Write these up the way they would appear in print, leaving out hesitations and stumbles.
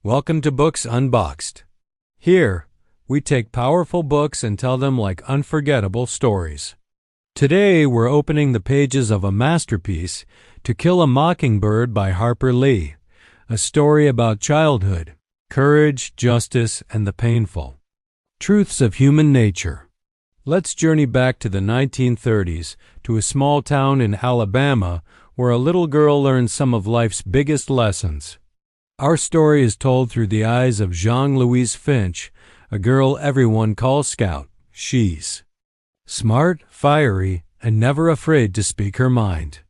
Welcome to Books Unboxed. Here, we take powerful books and tell them like unforgettable stories. Today, we're opening the pages of a masterpiece, To Kill a Mockingbird by Harper Lee, a story about childhood, courage, justice, and the painful truths of human nature. Let's journey back to the 1930s, to a small town in Alabama where a little girl learns some of life's biggest lessons. Our story is told through the eyes of Jean-Louise Finch, a girl everyone calls Scout. She's smart, fiery, and never afraid to speak her mind.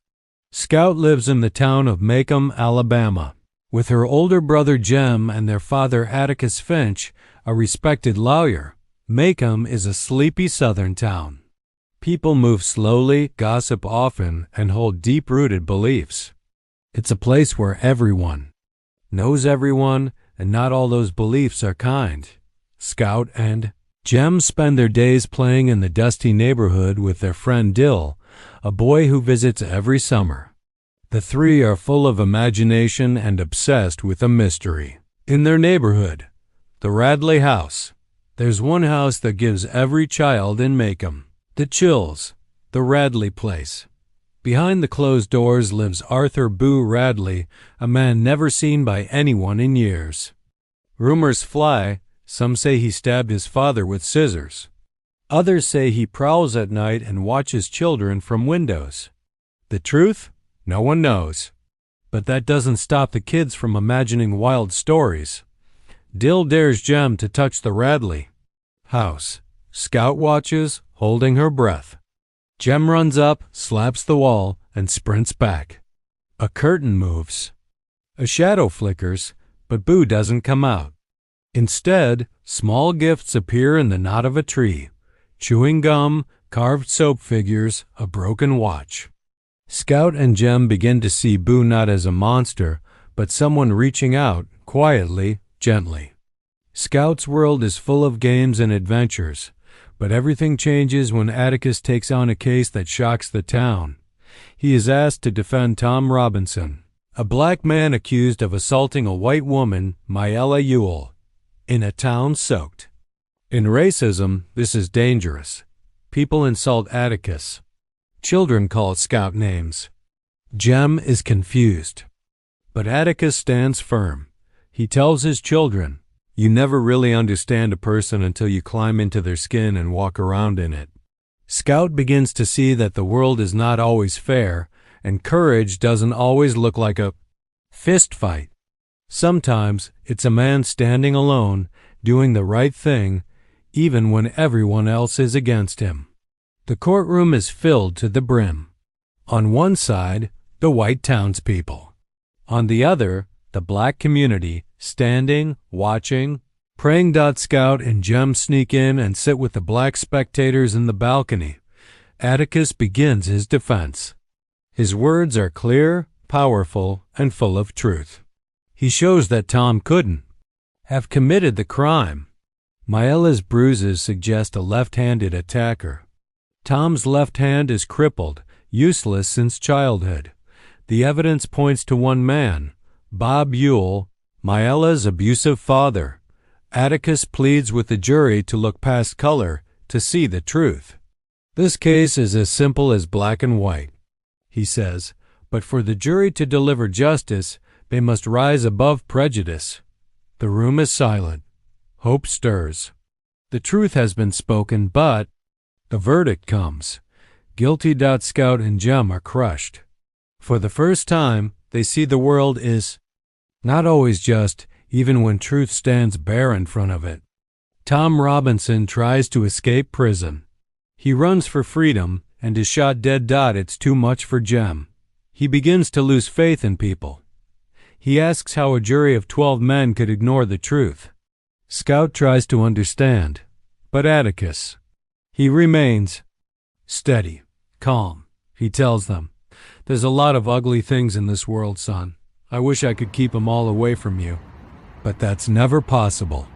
Scout lives in the town of Macomb, Alabama. With her older brother Jem and their father Atticus Finch, a respected lawyer, Macomb is a sleepy southern town. People move slowly, gossip often, and hold deep-rooted beliefs. It's a place where everyone knows everyone, and not all those beliefs are kind. Scout and Jem spend their days playing in the dusty neighborhood with their friend Dill, a boy who visits every summer. The three are full of imagination and obsessed with a mystery. In their neighborhood, the Radley house, there's one house that gives every child in Macomb the chills, the Radley place. Behind the closed doors lives Arthur Boo Radley, a man never seen by anyone in years. Rumors fly. Some say he stabbed his father with scissors. Others say he prowls at night and watches children from windows. The truth? No one knows. But that doesn't stop the kids from imagining wild stories. Dill dares Jem to touch the Radley house. Scout watches, holding her breath. Jem runs up, slaps the wall, and sprints back. A curtain moves. A shadow flickers, but Boo doesn't come out. Instead, small gifts appear in the knot of a tree. Chewing gum, carved soap figures, a broken watch. Scout and Jem begin to see Boo not as a monster, but someone reaching out, quietly, gently. Scout's world is full of games and adventures. But everything changes when Atticus takes on a case that shocks the town. He is asked to defend Tom Robinson, a black man accused of assaulting a white woman, Myella Ewell, in a town soaked in racism. This is dangerous. People insult Atticus. Children call Scout names. Jem is confused. But Atticus stands firm. He tells his children, "You never really understand a person until you climb into their skin and walk around in it." Scout begins to see that the world is not always fair, and courage doesn't always look like a fist fight. Sometimes it's a man standing alone, doing the right thing, even when everyone else is against him. The courtroom is filled to the brim. On one side, the white townspeople. On the other, the black community, standing, watching, praying. Scout and Jem sneak in and sit with the black spectators in the balcony. Atticus begins his defense. His words are clear, powerful, and full of truth. He shows that Tom couldn't have committed the crime. Myella's bruises suggest a left-handed attacker. Tom's left hand is crippled, useless since childhood. The evidence points to one man, Bob Ewell, Myella's abusive father. Atticus pleads with the jury to look past color, to see the truth. "This case is as simple as black and white," he says, "but for the jury to deliver justice, they must rise above prejudice." The room is silent. Hope stirs. The truth has been spoken, but the verdict comes. Guilty. Scout and Jem are crushed. For the first time, they see the world is not always just, even when truth stands bare in front of it. Tom Robinson tries to escape prison. He runs for freedom and is shot dead. It's too much for Jem. He begins to lose faith in people. He asks how a jury of 12 men could ignore the truth. Scout tries to understand, but Atticus, he remains steady, calm. He tells them, "There's a lot of ugly things in this world, son. I wish I could keep them all away from you. But that's never possible."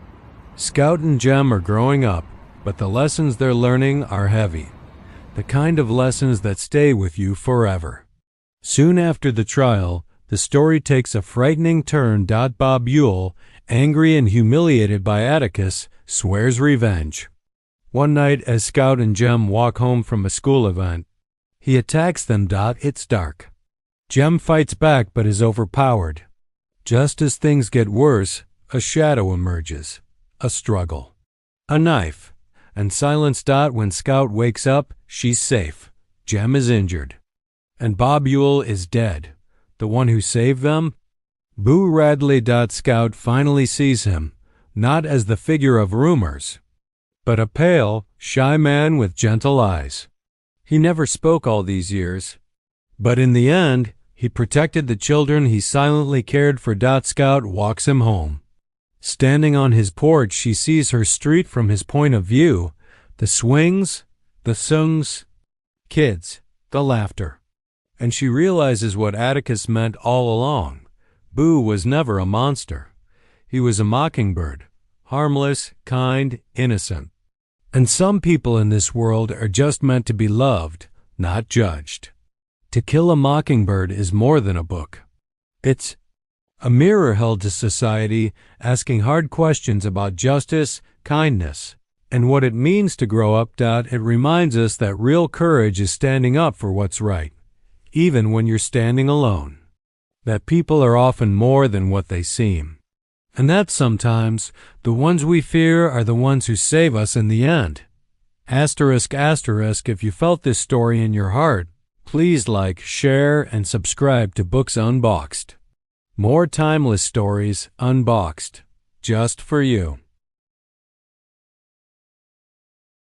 Scout and Jem are growing up, but the lessons they're learning are heavy. The kind of lessons that stay with you forever. Soon after the trial, the story takes a frightening turn. Bob Ewell angry and humiliated by Atticus, swears revenge. One night, as Scout and Jem walk home from a school event, he attacks them. It's dark. Jem fights back but is overpowered. Just as things get worse, a shadow emerges. A struggle. A knife. And silence. When Scout wakes up, she's safe. Jem is injured. And Bob Ewell is dead. The one who saved them? Boo Radley. Scout finally sees him, not as the figure of rumors, but a pale, shy man with gentle eyes. He never spoke all these years, but in the end, he protected the children he silently cared for. Scout walks him home. Standing on his porch, she sees her street from his point of view, the swings, the songs, kids, the laughter. And she realizes what Atticus meant all along. Boo was never a monster. He was a mockingbird, harmless, kind, innocent. And some people in this world are just meant to be loved, not judged. To Kill a Mockingbird is more than a book. It's a mirror held to society, asking hard questions about justice, kindness, and what it means to grow up. It reminds us that real courage is standing up for what's right, even when you're standing alone. That people are often more than what they seem. And that sometimes the ones we fear are the ones who save us in the end. ****, if you felt this story in your heart, please like, share, and subscribe to Books Unboxed. More timeless stories unboxed, just for you.